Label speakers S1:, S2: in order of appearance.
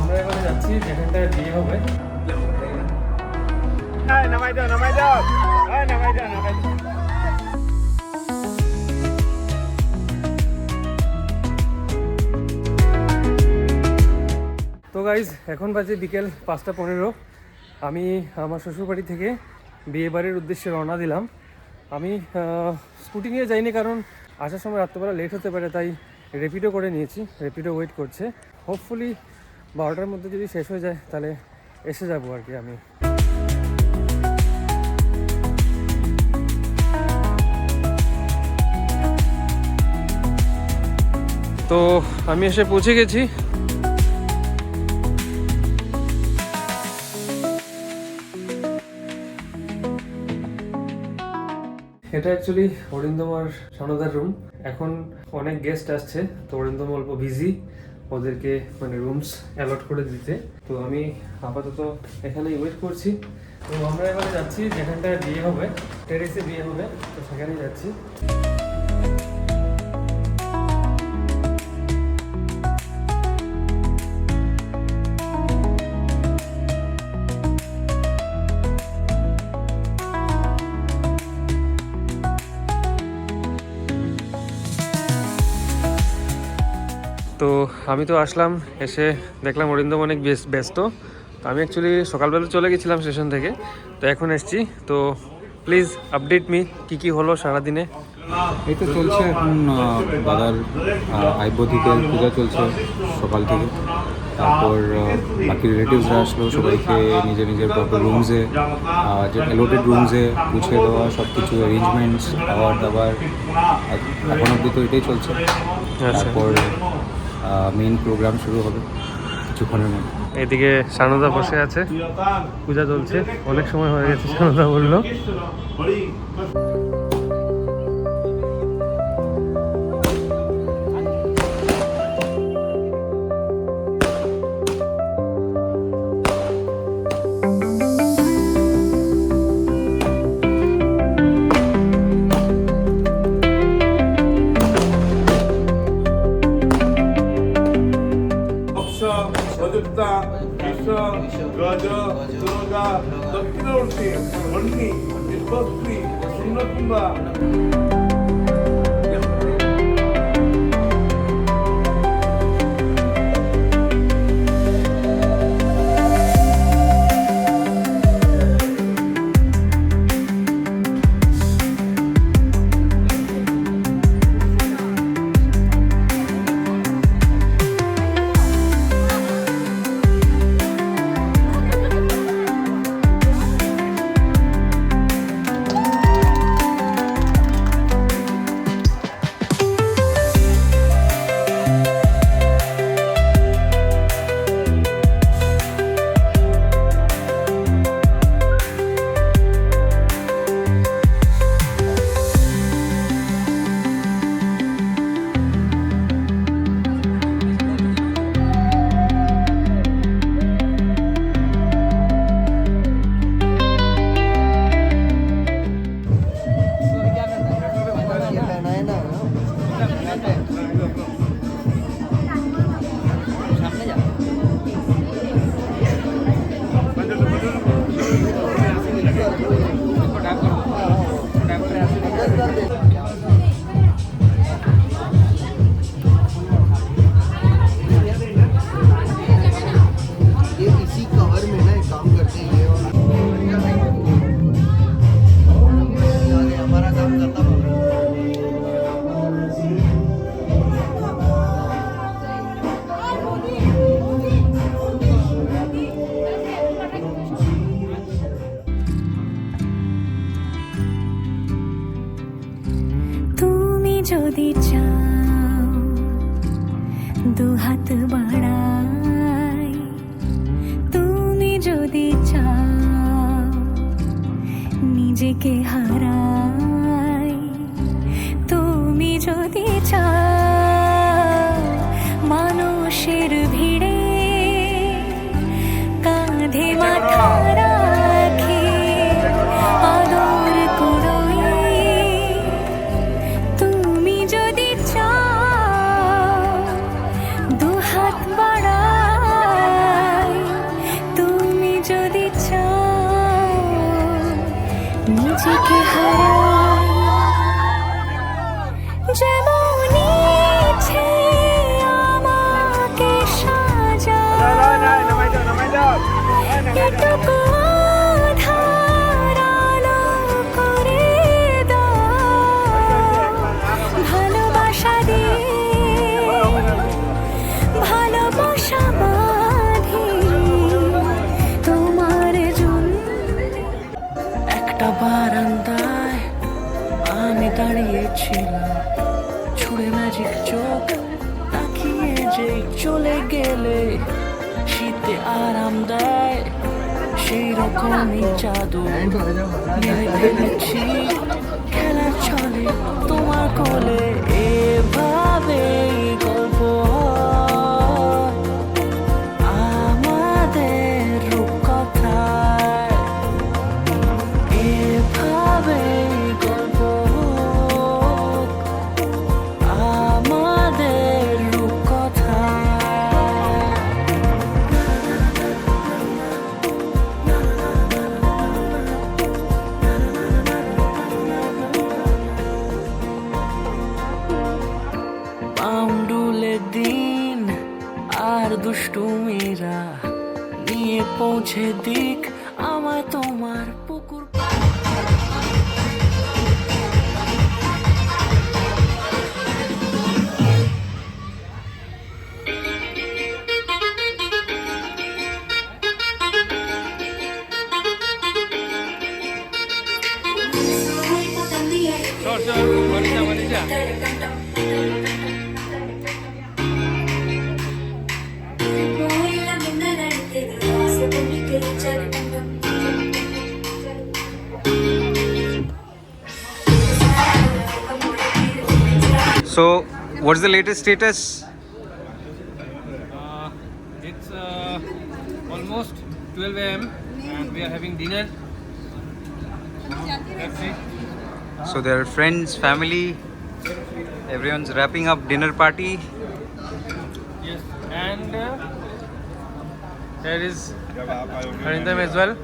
S1: আমরা এবারে যাচ্ছি যেখানটায় বিয়ে হবে।
S2: নামাই দাও নামাই দাও নামাই দাও নামাই দাও।
S1: তো গাইজ এখন বাজে বিকেল 5:15। আমি আমার শ্বশুরবাড়ি থেকে বিয়ে বাড়ির উদ্দেশ্যে রওনা দিলাম। আমি স্কুটি নিয়ে যাইনি, কারণ আসার সময় রাত্রেবেলা লেট হতে পারে, তাই র্যাপিডো করে নিয়েছি। র্যাপিডো ওয়েট করছে। হোপফুলি 12টার মধ্যে যদি শেষ হয়ে যায় তাহলে এসে যাবো আর কি। আমি তো আমি এসে পৌঁছে গেছি। এটা অ্যাকচুয়ালি অরিন্দমার সানদার রুম। এখন অনেক গেস্ট আসছে, তো অরিন্দম অল্প বিজি ওদেরকে মানে রুমস অ্যালট করে দিতে। তো আমি আপাতত এখানেই ওয়েট করছি। তো আমরা এবারে যাচ্ছি যেখানটায় বিয়ে হবে, টেরেসে বিয়ে হবে, তো সেখানেই যাচ্ছি। তো আমি তো আসলাম, এসে দেখলাম অরিন্দম অনেক ব্যস্ত। তো আমি অ্যাকচুয়ালি সকালবেলা চলে গেছিলাম স্টেশন থেকে, তো এখন এসছি। তো প্লিজ আপডেট মি কি হলো সারাদিনে।
S3: এই তো চলছে এখন দাদার আইব্রো থেকে পূজা চলছে সকাল থেকে। তারপর বাকি রিলেটিভসরা আসলো, সবাইকে নিজের নিজের প্রপার রুমসে, যে অ্যালোটেড রুমসে গুছিয়ে দেওয়া, সব কিছু অ্যারেঞ্জমেন্টস, খাবার দাবার, এখন অবধি তো এটাই চলছে। তারপর মেইন প্রোগ্রাম শুরু হবে কিছুক্ষণের মধ্যে।
S1: এদিকে সানদা বসে আছে, পূজা চলছে, অনেক সময় হয়ে গেছে সানদা বললো।
S2: অযোধ্যা কৃষ্ণ গজ দুর্গা দক্ষিণবর্তী বন্নি বিশ্বস্ত্রী শূন্যকুম্বা।
S4: যদি চাও দুহাত বাড়াই, তুমি যদি চাও নিজেকে হারাই, তুমি যদি চাও মানুষের ভিড়ে কাঁধে মাথা রাখি আদর করই, তুমি যদি চাও দুহাত বাড়াই,
S2: নামাই দাও
S4: এটুকু আধার আলো করে দাও ভালোবাসা দিয়ে ভালোবাসা বাঁধি তোমার জন্য
S5: একটা বারান্দায় আমি দাঁড়িয়েছিলাম ছুঁড়ে ম্যাজিক চোখ তাকিয়ে যে চলে গেলে শীতে আরাম দেয় সেই রকমই চাদর নিয়ে ফেলেছি খেলা চলে তোমার কোলে এভাবে গল্প হয় আমাদের রূপকথায় এভাবে গল্প হোক আমাদের রূপকথায় পাউন্ডুলে দিন আর দুষ্টুমিরা নিয়ে পৌঁছে দিক আমায় তোমার পুকুর
S3: So, what's the latest status?
S1: It's almost 12 a.m. and we are having dinner. That's it.
S3: So, there are friends, family, everyone's wrapping up dinner party.
S1: Yes, and there is Harindam as well.